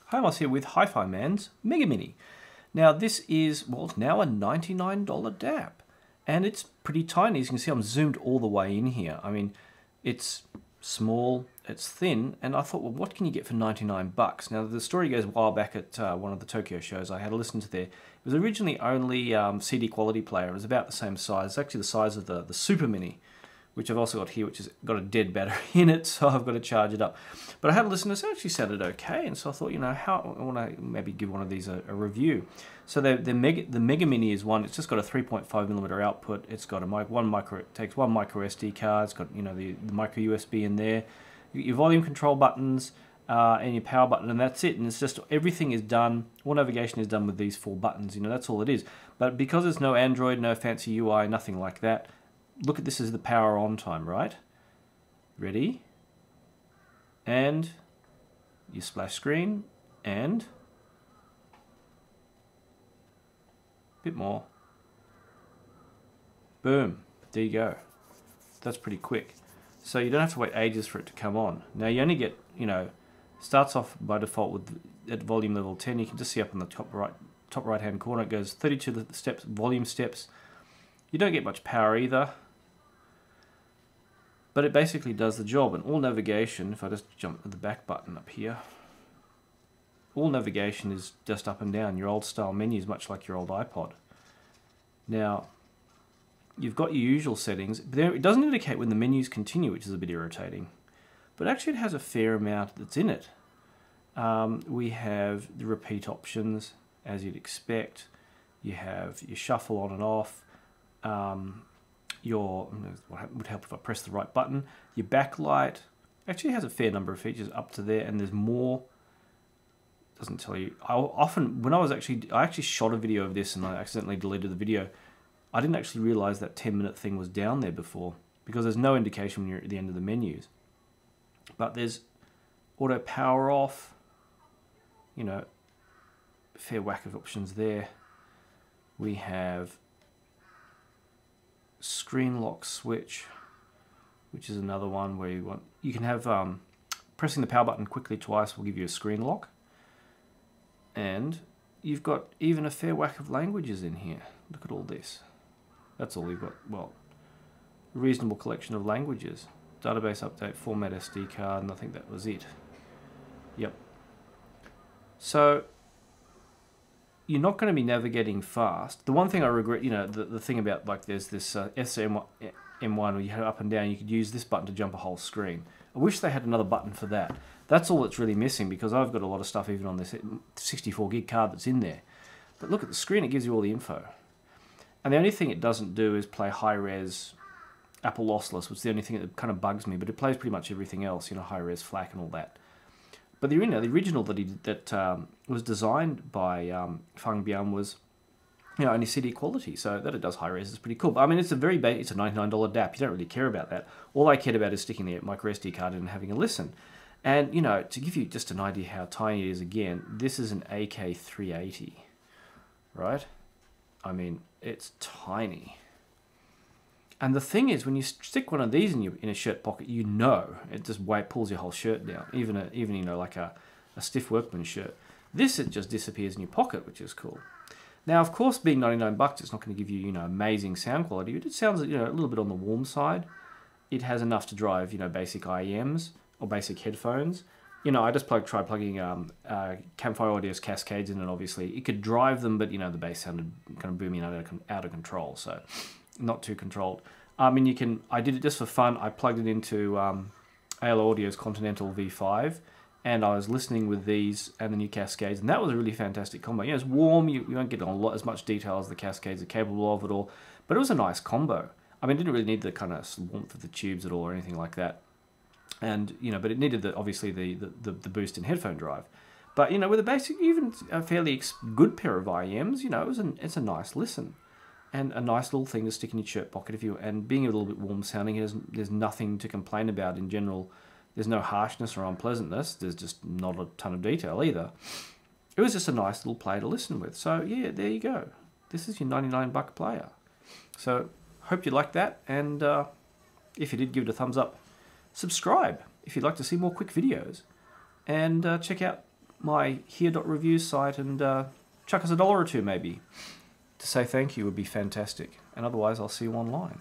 Hi, I'm here with HiFiMan's Megamini. Now this is, well, now a $99 DAP. And it's pretty tiny. As you can see, I'm zoomed all the way in here. I mean, it's small, it's thin, and I thought, well, what can you get for 99 bucks? Now the story goes a while back at one of the Tokyo shows. I had a listen to there. It was originally only CD quality player. It was about the same size. It's actually the size of the Super Mini, which I've also got here, which has got a dead battery in it, so I've got to charge it up. But I had a listen, it actually sounded okay, and so I thought, you know, I want to maybe give one of these a review. So the Megamini is one. It's just got a 3.5mm output. It's got it takes one micro SD card. It's got, you know, the micro USB in there, your volume control buttons, and your power button, and that's it. And it's just everything is done. All navigation is done with these 4 buttons. You know, that's all it is. But because there's no Android, no fancy UI, nothing like that. Look at this as the power on time, right? Ready? And your splash screen, and a bit more. Boom, there you go. That's pretty quick. So you don't have to wait ages for it to come on. Now you only get, you know, starts off by default with at volume level 10. You can just see up on the top right hand corner, it goes 32 steps, volume steps. You don't get much power either, but it basically does the job. And all navigation, if I just jump to the back button up here, all navigation is just up and down, your old style menus, much like your old iPod. Now, you've got your usual settings, but it doesn't indicate when the menus continue, which is a bit irritating. But actually it has a fair amount that's in it. We have the repeat options, as you'd expect. You have your shuffle on and off. What would help if I press the right button. Your backlight actually has a fair number of features up to there, and there's more. Doesn't tell you. I actually shot a video of this and I accidentally deleted the video. I didn't actually realize that 10-minute thing was down there before, because there's no indication when you're at the end of the menus. But there's auto power off, you know, a fair whack of options there. We have screen lock switch, which is another one where you can have pressing the power button quickly twice will give you a screen lock. And you've got even a fair whack of languages in here. Look at all this. That's all we've got. Well, a reasonable collection of languages. Database update, format SD card, and I think that was it. Yep. So you're not going to be navigating fast. The one thing I regret, you know, the thing about, like, there's this SM1 where you have up and down, you could use this button to jump a whole screen. I wish they had another button for that. That's all that's really missing, because I've got a lot of stuff even on this 64 gig card that's in there. But look at the screen, it gives you all the info. And the only thing it doesn't do is play high-res Apple lossless, which is the only thing that kind of bugs me, but it plays pretty much everything else, you know, high-res FLAC and all that. But the original that was designed by Fang Bian was, you know, only CD quality, so that it does high res is pretty cool. But I mean, it's a $99 DAP. You don't really care about that. All I cared about is sticking the micro SD card in and having a listen. And, you know, to give you just an idea how tiny it is, again, this is an AK380, right? I mean, it's tiny. And the thing is, when you stick one of these in a shirt pocket, you know it just pulls your whole shirt down, even you know, like a stiff workman shirt. This, it just disappears in your pocket, which is cool. Now, of course, being 99 bucks, it's not going to give you, you know, amazing sound quality, but it sounds, you know, a little bit on the warm side. It has enough to drive, you know, basic IEMs or basic headphones. You know, I just tried plugging Campfire Audio's Cascades in, and obviously it could drive them, but, you know, the bass sounded kind of booming out of control, so not too controlled. I mean, I did it just for fun. I plugged it into AL Audio's Continental V5, and I was listening with these and the new Cascades, and that was a really fantastic combo. You know, it's warm, you won't get as much detail as the Cascades are capable of at all, but it was a nice combo. I mean, it didn't really need the kind of warmth of the tubes at all or anything like that. And, you know, but it needed obviously the boost in headphone drive. But, you know, with a basic, even a fairly good pair of IEMs, you know, it's a nice listen. And a nice little thing to stick in your shirt pocket and being a little bit warm sounding, there's nothing to complain about in general. There's no harshness or unpleasantness. There's just not a ton of detail either. It was just a nice little player to listen with. So yeah, there you go. This is your 99 buck player. So hope you liked that, and if you did, give it a thumbs up. Subscribe if you'd like to see more quick videos, and check out my here.review site and chuck us $1 or $2 maybe. To say thank you would be fantastic. And otherwise, I'll see you online.